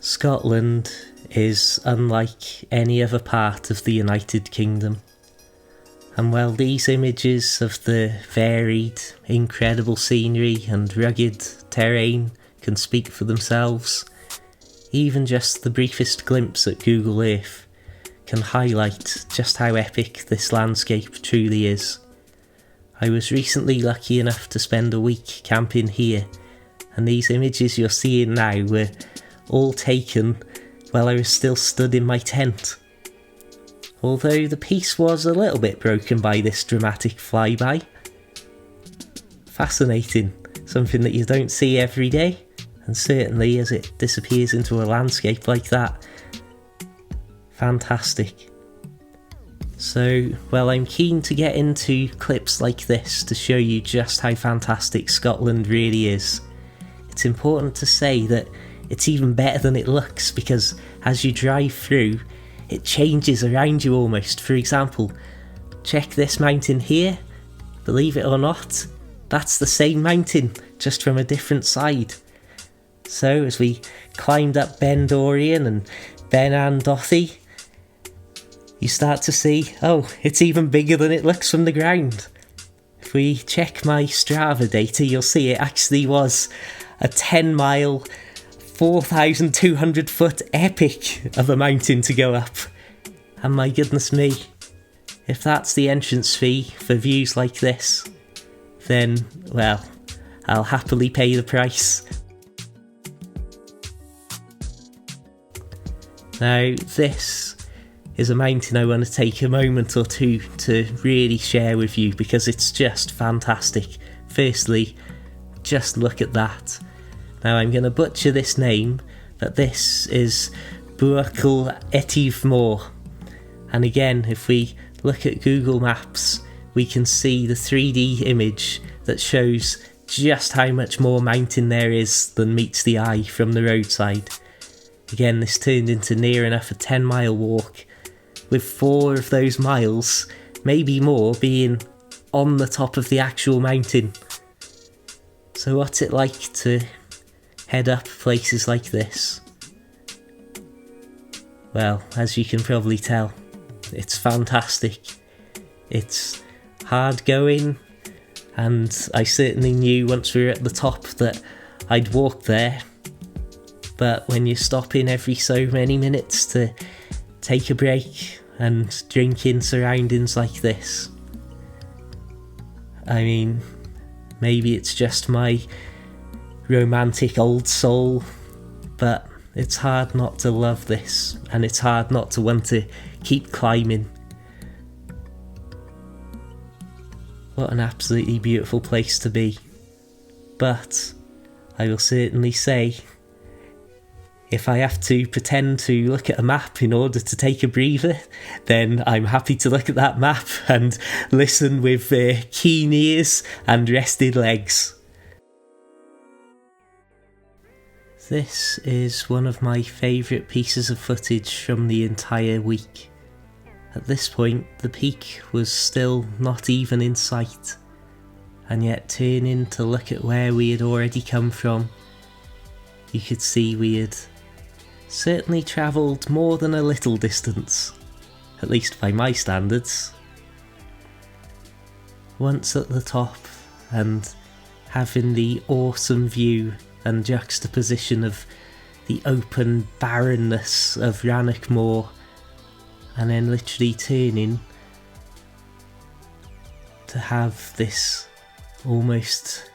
Scotland is unlike any other part of the United Kingdom, and while these images of the varied, incredible scenery and rugged terrain can speak for themselves, even just the briefest glimpse at Google Earth can highlight just how epic this landscape truly is. I was recently lucky enough to spend a week camping here, and these images you're seeing now were all taken while I was still stood in my tent. Although the piece was a little bit broken by this dramatic flyby. Fascinating, something that you don't see every day, and certainly as it disappears into a landscape like that. Fantastic. So, well, I'm keen to get into clips like this to show you just how fantastic Scotland really is. It's important to say that it's even better than it looks, because as you drive through, it changes around you almost. For example, check this mountain here. Believe it or not, that's the same mountain, just from a different side. So as we climbed up Ben Dorain and Ben Dorain, you start to see, oh, it's even bigger than it looks from the ground. If we check my Strava data, you'll see it actually was a 10-mile, 4,200 foot epic of a mountain to go up. And my goodness me, if that's the entrance fee for views like this, then, well, I'll happily pay the price. Now, this is a mountain I want to take a moment or two to really share with you, because it's just fantastic. Firstly, just look at that. Now, I'm going to butcher this name, but this is Buachel Etivmore. And again, if we look at Google Maps, we can see the 3D image that shows just how much more mountain there is than meets the eye from the roadside. Again, this turned into near enough a 10-mile walk, with 4 of those miles, maybe more, being on the top of the actual mountain. So what's it like to head up places like this? Well, as you can probably tell, it's fantastic. It's hard going, and I certainly knew once we were at the top that I'd walk there. But when you stop in every so many minutes to take a break and drink in surroundings like this, I mean, maybe it's just my romantic old soul, but it's hard not to love this, and it's hard not to want to keep climbing. What an absolutely beautiful place to be. But I will certainly say, if I have to pretend to look at a map in order to take a breather, then I'm happy to look at that map and listen with keen ears and rested legs. This is one of my favourite pieces of footage from the entire week. At this point, the peak was still not even in sight, and yet turning to look at where we had already come from, you could see we had certainly travelled more than a little distance, at least by my standards. Once at the top and having the awesome view and juxtaposition of the open barrenness of Yanick Moor, and then literally turning to have this almost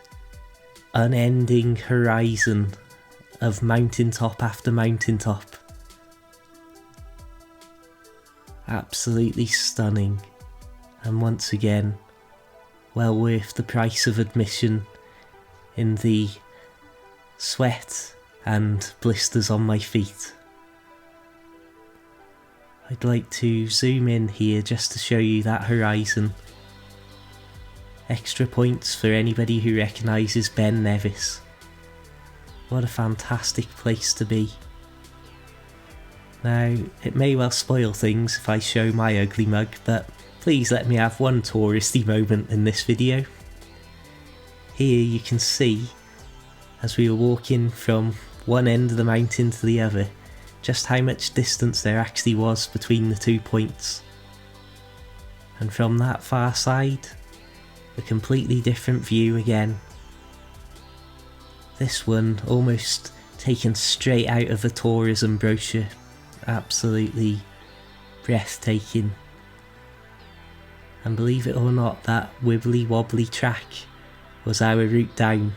unending horizon of mountaintop after mountaintop. Absolutely stunning, and once again, well worth the price of admission in the sweat and blisters on my feet. I'd like to zoom in here just to show you that horizon. Extra points for anybody who recognises Ben Nevis. What a fantastic place to be. Now, it may well spoil things if I show my ugly mug, but please let me have one touristy moment in this video. Here you can see, as we were walking from one end of the mountain to the other, just how much distance there actually was between the 2 points. And from that far side, a completely different view again. This one almost taken straight out of a tourism brochure. Absolutely breathtaking. And believe it or not, that wibbly wobbly track was our route down.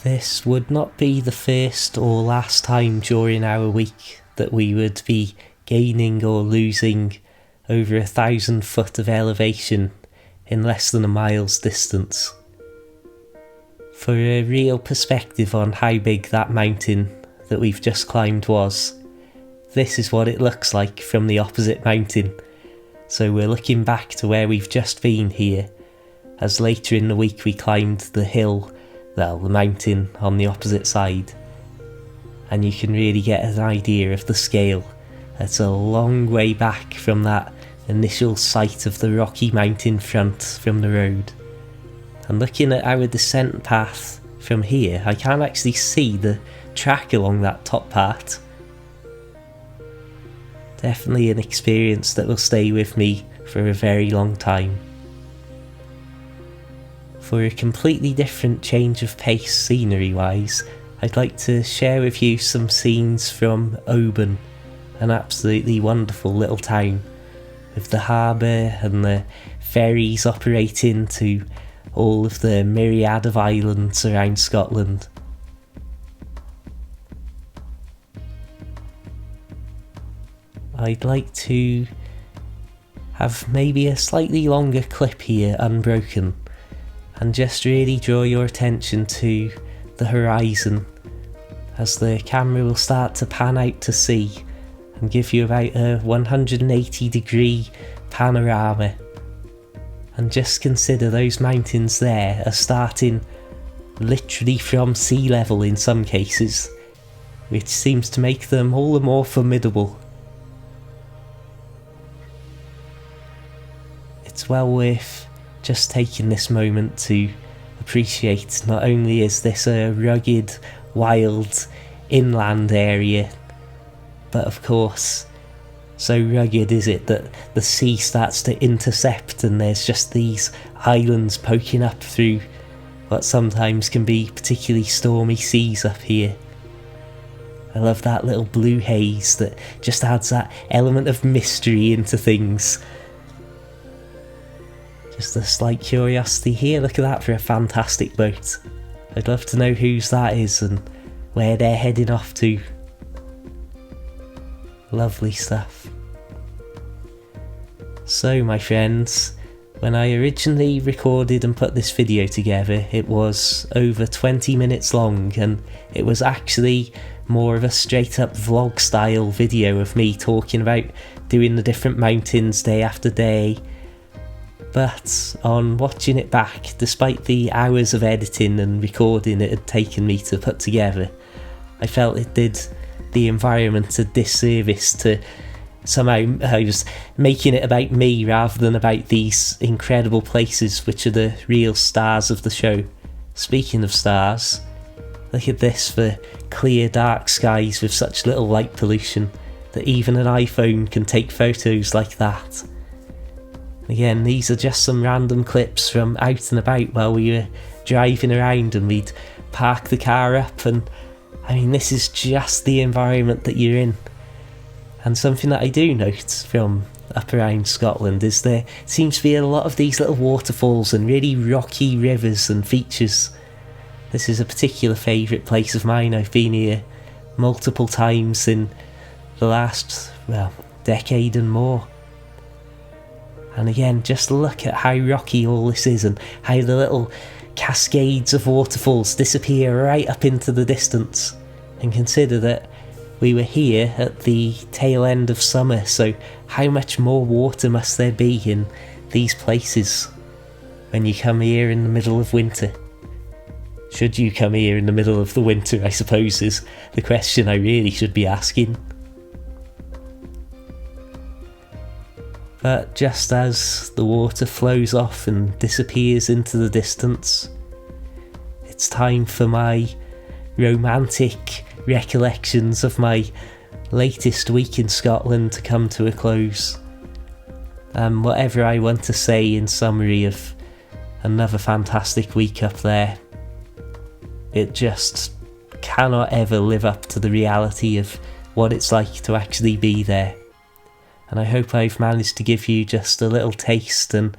This would not be the first or last time during our week that we would be gaining or losing over 1,000 foot of elevation in less than a mile's distance. For a real perspective on how big that mountain that we've just climbed was, this is what it looks like from the opposite mountain. So we're looking back to where we've just been here, as later in the week we climbed the hill, well, the mountain on the opposite side, and you can really get an idea of the scale. It's a long way back from that initial sight of the rocky mountain front from the road. And looking at our descent path from here, I can't actually see the track along that top part. Definitely an experience that will stay with me for a very long time. For a completely different change of pace scenery wise, I'd like to share with you some scenes from Oban, an absolutely wonderful little town, with the harbour and the ferries operating to all of the myriad of islands around Scotland. I'd like to have maybe a slightly longer clip here unbroken, and just really draw your attention to the horizon as the camera will start to pan out to sea and give you about a 180 degree panorama. And just consider those mountains there are starting literally from sea level in some cases, which seems to make them all the more formidable. It's well worth just taking this moment to appreciate not only is this a rugged, wild, inland area, but of course, so rugged is it that the sea starts to intercept and there's just these islands poking up through what sometimes can be particularly stormy seas up here. I love that little blue haze that just adds that element of mystery into things. Just a slight curiosity here, look at that for a fantastic boat. I'd love to know whose that is and where they're heading off to. Lovely stuff. So my friends, when I originally recorded and put this video together, it was over 20 minutes long, and it was actually more of a straight up vlog style video of me talking about doing the different mountains day after day. But on watching it back, despite the hours of editing and recording it had taken me to put together, I felt it did the environment a disservice to somehow I was making it about me rather than about these incredible places which are the real stars of the show. Speaking of stars, look at this for clear dark skies with such little light pollution that even an iPhone can take photos like that. Again, these are just some random clips from out and about while we were driving around, and we'd park the car up, and I mean, this is just the environment that you're in. And something that I do note from up around Scotland is there seems to be a lot of these little waterfalls and really rocky rivers and features. This is a particular favourite place of mine. I've been here multiple times in the last, well, decade and more. And again, just look at how rocky all this is and how the little cascades of waterfalls disappear right up into the distance. And consider that we were here at the tail end of summer, so how much more water must there be in these places when you come here in the middle of winter? Should you come here in the middle of the winter, I suppose, is the question I really should be asking. But just as the water flows off and disappears into the distance, it's time for my romantic recollections of my latest week in Scotland to come to a close. Whatever I want to say in summary of another fantastic week up there, it just cannot ever live up to the reality of what it's like to actually be there. And I hope I've managed to give you just a little taste and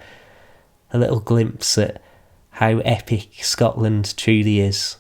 a little glimpse at how epic Scotland truly is.